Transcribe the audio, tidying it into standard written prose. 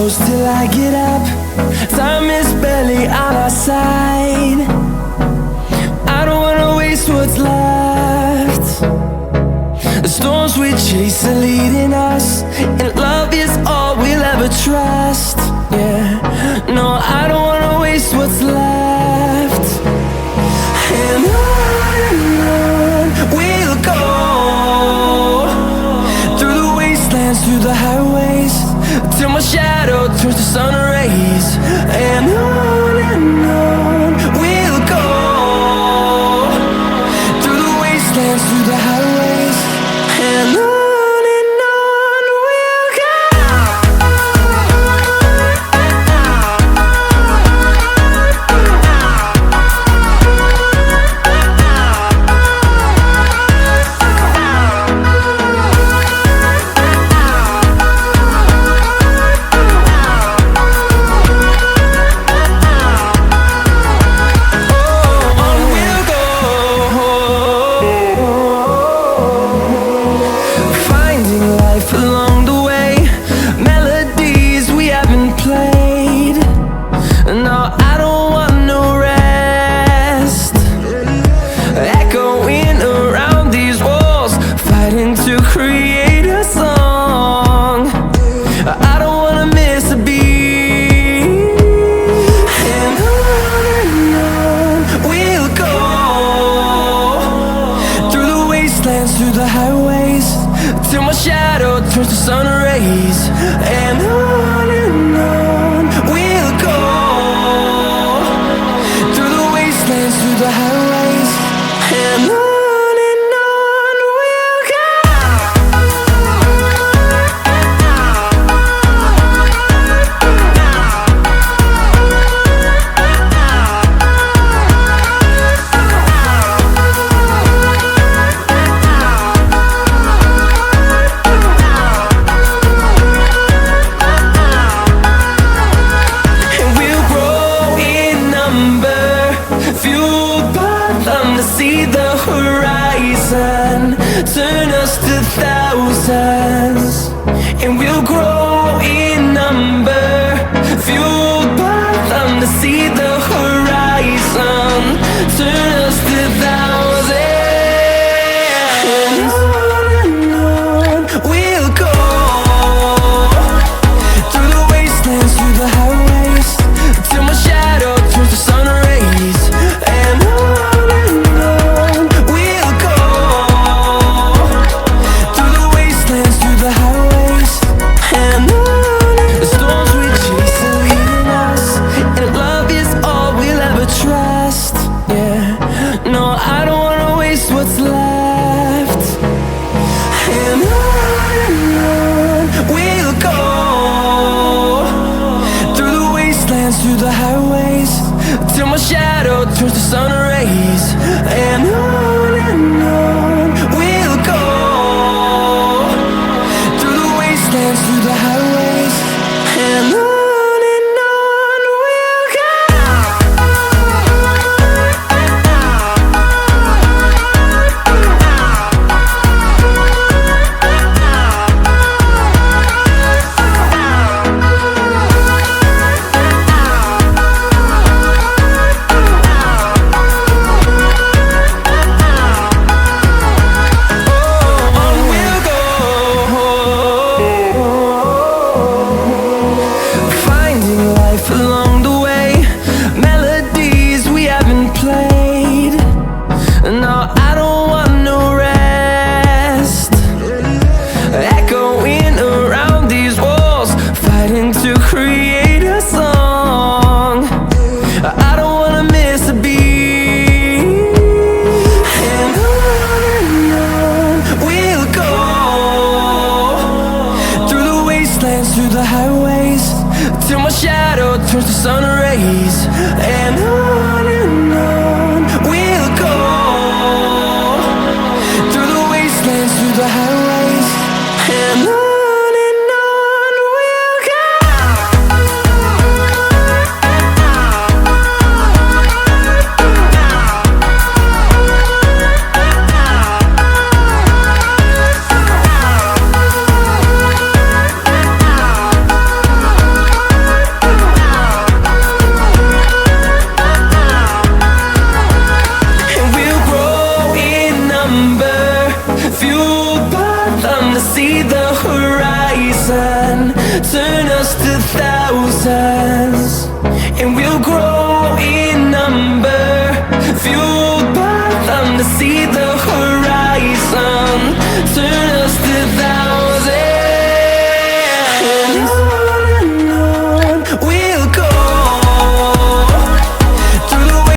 close till I get up. Time is barely on our side. I don't wanna waste what's left. The storms we chase are leading us, and love is all we'll ever trust. Yeah, no, I don't wanna waste what's left. And on we'll go, through the wastelands, through the highways, till my shadow turns to sun rays. And on we'll go, through the wastelands, through the highways, and on. Through the highways, till my shadow turns to sun rays. And on we'll go, through the wastelands, through the highways, and on. See the horizon turn us to thousands, and we'll grow in number, fueled by them to see the horizon turn us to thousands. And on we'll go, through the wastelands, through the highways, till my shadow turns to sun rays. And what's left. And on we'll go, through the wastelands, through the highways, till my shadow turns to sun rays. And on we'll go, through the wastelands, through the highways, and on. see the horizon, turn us to thousands, and we'll grow